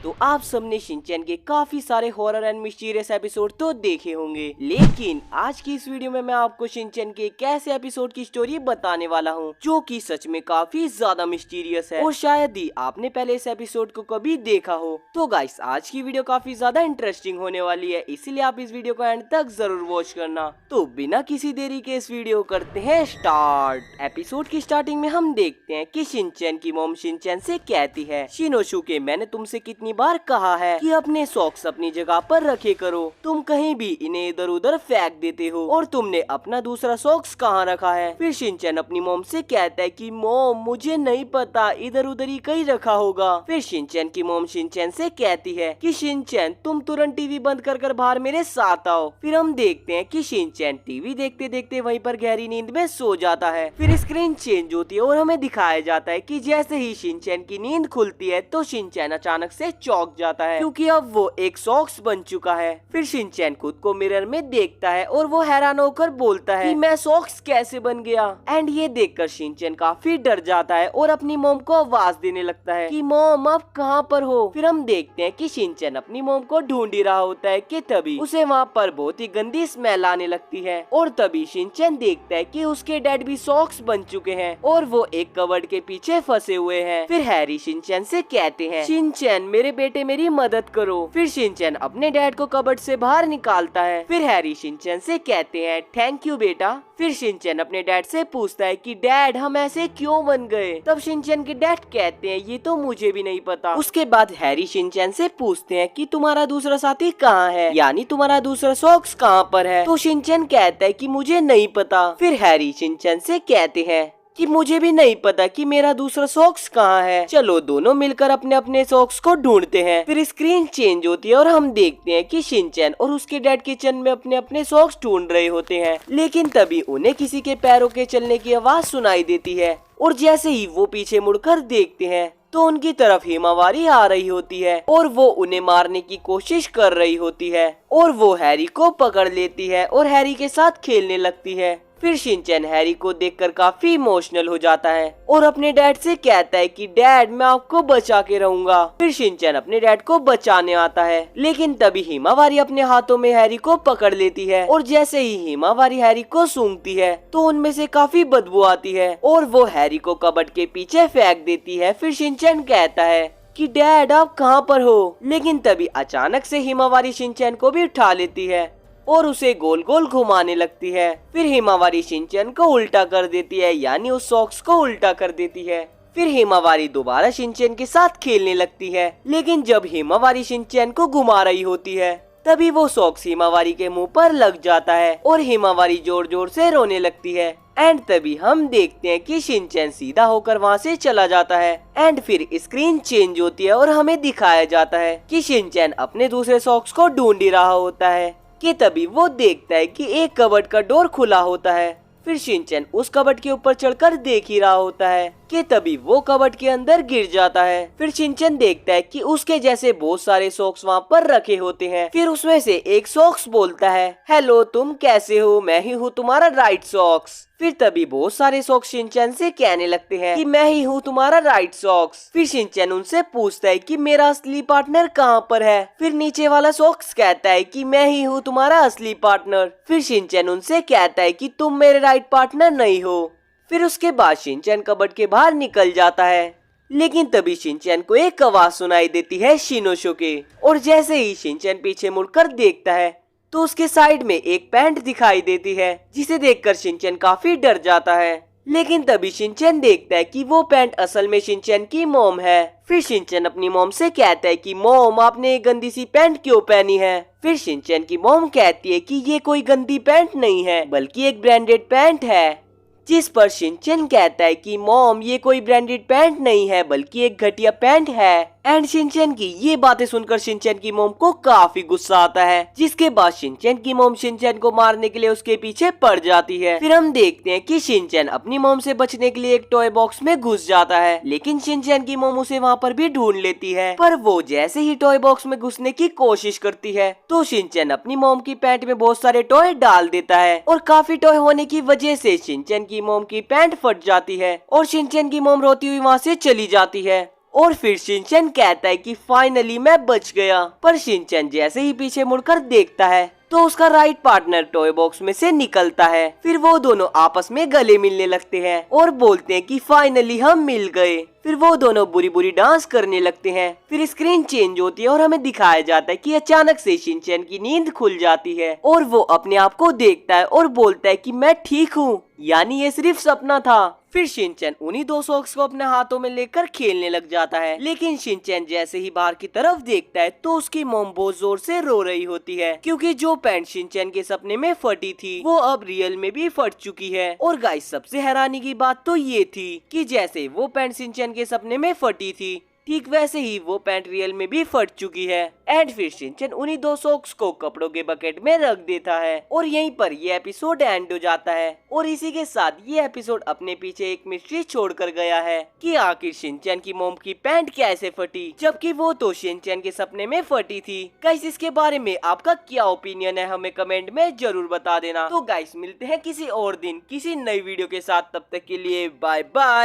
तो आप सबने शिनचैन के काफी सारे हॉरर एंड मिस्टीरियस एपिसोड तो देखे होंगे, लेकिन आज की इस वीडियो में मैं आपको शिनचैन के एक ऐसे एपिसोड की स्टोरी बताने वाला हूँ जो कि सच में काफी ज्यादा मिस्टीरियस है और शायद ही आपने पहले इस एपिसोड को कभी देखा हो। तो गाइस, आज की वीडियो काफी ज्यादा इंटरेस्टिंग होने वाली है, इसीलिए आप इस वीडियो को एंड तक जरूर वॉच करना। तो बिना किसी देरी के इस वीडियो करते हैं स्टार्ट। एपिसोड की स्टार्टिंग में हम देखते हैं कि शिनचैन की मॉम शिनचैन से कहती है, शिनोशुके मैंने तुमसे कितनी बार कहा है कि अपने सॉक्स अपनी जगह पर रखे करो, तुम कहीं भी इन्हें इधर उधर फेंक देते हो और तुमने अपना दूसरा सॉक्स कहाँ रखा है। फिर शिनचैन अपनी मॉम से कहता है कि मॉम मुझे नहीं पता, इधर उधर ही कहीं रखा होगा। फिर शिनचैन की मॉम शिनचैन से कहती है कि शिनचैन तुम तुरंत टीवी बंद कर बाहर मेरे साथ आओ। फिर हम देखते हैं कि शिनचैन टीवी देखते देखते वहीं पर गहरी नींद में सो जाता है। फिर स्क्रीन चेंज होती है और हमें दिखाया जाता है कि जैसे ही शिनचैन की नींद खुलती है तो शिनचैन अचानक से चौंक जाता है क्योंकि अब वो एक सॉक्स बन चुका है। फिर शिनचैन खुद को मिरर में देखता है और वो हैरान होकर बोलता है कि मैं सॉक्स कैसे बन गया। एंड ये देखकर शिनचैन काफी डर जाता है और अपनी मॉम को आवाज देने लगता है कि मॉम आप कहाँ पर हो। फिर हम देखते हैं कि शिनचैन अपनी मॉम को ढूंढ ही रहा होता है कि तभी उसे वहाँ पर बहुत ही गंदी स्मेल आने लगती है और तभी शिनचैन देखता है कि उसके डैड भी सॉक्स बन चुके हैं और वो एक कबर्ड के पीछे फंसे हुए हैं। फिर हैरी शिनचैन से कहते हैं, शिनचैन मेरे बेटे मेरी मदद करो। फिर शिनचैन अपने डैड को कबर्ड से बाहर निकालता है। फिर हैरी शिनचैन से कहते हैं, थैंक यू बेटा। फिर शिनचैन अपने डैड से पूछता है कि डैड हम ऐसे क्यों बन गए। तब शिनचैन के डैड कहते हैं, ये तो मुझे भी नहीं पता। उसके बाद हैरी शिनचैन से पूछते हैं कि तुम्हारा दूसरा साथी कहाँ है, यानी तुम्हारा दूसरा सॉक्स कहाँ पर है। तो शिनचैन कहता है कि मुझे नहीं पता। फिर हैरी शिनचैन से कहते हैं कि मुझे भी नहीं पता कि मेरा दूसरा सॉक्स कहाँ है, चलो दोनों मिलकर अपने अपने सॉक्स को ढूंढते हैं। फिर स्क्रीन चेंज होती है और हम देखते हैं कि शिनचैन और उसके डैड किचन में अपने अपने सॉक्स ढूंढ रहे होते हैं, लेकिन तभी उन्हें किसी के पैरों के चलने की आवाज सुनाई देती है और जैसे ही वो पीछे मुड़कर देखते हैं तो उनकी तरफ हिमावारी आ रही होती है और वो उन्हें मारने की कोशिश कर रही होती है और वो हैरी को पकड़ लेती है और हैरी के साथ खेलने लगती है। फिर शिनचैन हैरी को देखकर काफी इमोशनल हो जाता है और अपने डैड से कहता है कि डैड मैं आपको बचा के रहूंगा। फिर शिनचैन अपने डैड को बचाने आता है, लेकिन तभी हिमावारी अपने हाथों में हैरी को पकड़ लेती है और जैसे ही हिमावारी हैरी को सूंघती है तो उनमें से काफी बदबू आती है और वो हैरी को कबर्ड के पीछे फेंक देती है। फिर शिनचैन कहता है कि डैड आप कहाँ पर हो, लेकिन तभी अचानक से हिमावारी शिनचैन को भी उठा लेती है और उसे गोल गोल घुमाने लगती है। फिर हिमावारी शिनचैन को उल्टा कर देती है, यानी उस सॉक्स को उल्टा कर देती है। फिर हिमावारी दोबारा शिनचैन के साथ खेलने लगती है, लेकिन जब हिमावारी शिनचैन को घुमा रही होती है तभी वो सॉक्स हिमावारी के मुंह पर लग जाता है और हिमावारी जोर जोर से रोने लगती है। एंड तभी हम देखते हैं कि शिनचैन सीधा होकर वहाँ से चला जाता है। एंड फिर स्क्रीन चेंज होती है और हमें दिखाया जाता है कि शिनचैन अपने दूसरे सॉक्स को ढूंढ ही रहा होता है कि तभी वो देखता है कि एक कबर्ड का डोर खुला होता है। फिर शिनचैन उस कबर्ड के ऊपर चढ़कर देख ही रहा होता है कि तभी वो कबर्ड के अंदर गिर जाता है। फिर शिनचैन देखता है कि उसके जैसे बहुत सारे सॉक्स वहाँ पर रखे होते हैं। फिर उसमें से एक सॉक्स बोलता है, हेलो तुम कैसे हो, मैं ही हूँ तुम्हारा राइट सॉक्स। फिर तभी बहुत सारे सॉक्स शिनचैन से कहने लगते हैं कि मैं ही हूँ तुम्हारा राइट सॉक्स। फिर शिनचैन उनसे पूछता है कि मेरा असली पार्टनर कहाँ पर है। फिर नीचे वाला सॉक्स कहता है कि मैं ही हूँ तुम्हारा असली पार्टनर। फिर शिनचैन उनसे कहता है कि तुम मेरे राइट पार्टनर नहीं हो। फिर उसके बाद शिनचैन कबर्ड के बाहर निकल जाता है, लेकिन तभी शिनचैन को एक आवाज सुनाई देती है शिनोशुके और जैसे ही शिनचैन पीछे मुड़कर देखता है तो उसके साइड में एक पैंट दिखाई देती है, जिसे देखकर शिनचैन काफी डर जाता है। लेकिन तभी शिनचैन देखता है कि वो पैंट असल में शिनचैन की मॉम है। फिर शिनचैन अपनी मॉम से कहता है कि मॉम आपने ये गंदी सी पैंट क्यों पहनी है। फिर शिनचैन की मॉम कहती है कि ये कोई गंदी पैंट नहीं है बल्कि एक ब्रांडेड पैंट है, जिस पर शिनचैन कहता है कि मॉम ये कोई ब्रांडेड पैंट नहीं है बल्कि एक घटिया पैंट है। एंड शिनचैन की ये बातें सुनकर शिनचैन की मॉम को काफी गुस्सा आता है, जिसके बाद शिनचैन की मॉम शिनचैन को मारने के लिए उसके पीछे पड़ जाती है। फिर हम देखते हैं कि शिनचैन अपनी मॉम से बचने के लिए एक टॉय बॉक्स में घुस जाता है, लेकिन शिनचैन की मॉम उसे वहाँ पर भी ढूंढ लेती है। पर वो जैसे ही टॉय बॉक्स में घुसने की कोशिश करती है तो शिनचैन अपनी मॉम की पैंट में बहुत सारे टॉय डाल देता है और काफी टॉय होने की वजह से शिनचैन की मॉम की पैंट फट जाती है और शिनचैन की मॉम रोती हुई वहाँ से चली जाती है और फिर शिनचैन कहता है कि फाइनली मैं बच गया। पर शिनचैन जैसे ही पीछे मुड़कर देखता है तो उसका राइट पार्टनर टॉय बॉक्स में से निकलता है। फिर वो दोनों आपस में गले मिलने लगते हैं और बोलते हैं कि फाइनली हम मिल गए। फिर वो दोनों बुरी बुरी डांस करने लगते हैं। फिर स्क्रीन चेंज होती है और हमें दिखाया जाता है कि अचानक से शिनचैन की नींद खुल जाती है और वो अपने आप को देखता है और बोलता है कि मैं ठीक हूँ, यानी ये सिर्फ सपना था। फिर शिनचैन उन्हीं दो सॉक्स को अपने हाथों में लेकर खेलने लग जाता है। लेकिन शिनचैन जैसे ही बाहर की तरफ देखता है तो उसकी मॉम बहुत जोर से रो रही होती है, क्योंकि जो पैंट शिनचैन के सपने में फटी थी वो अब रियल में भी फट चुकी है। और गाइस सबसे हैरानी की बात तो ये थी कि जैसे वो पैंट शिनचैन के सपने में फटी थी ठीक वैसे ही वो पैंट रियल में भी फट चुकी है। एंड फिर शिनचैन उन्हीं दो सॉक्स को कपड़ों के बकेट में रख देता है और यहीं पर ये एपिसोड एंड हो जाता है। और इसी के साथ ये एपिसोड अपने पीछे एक मिस्ट्री छोड़कर गया है कि आखिर शिनचैन की मॉम की पैंट कैसे फटी, जबकि वो तो शिनचैन के सपने में फटी थी। गाइस इसके बारे में आपका क्या ओपिनियन है हमें कमेंट में जरूर बता देना। तो गाइस मिलते हैं किसी और दिन किसी नई वीडियो के साथ, तब तक के लिए बाय बाय।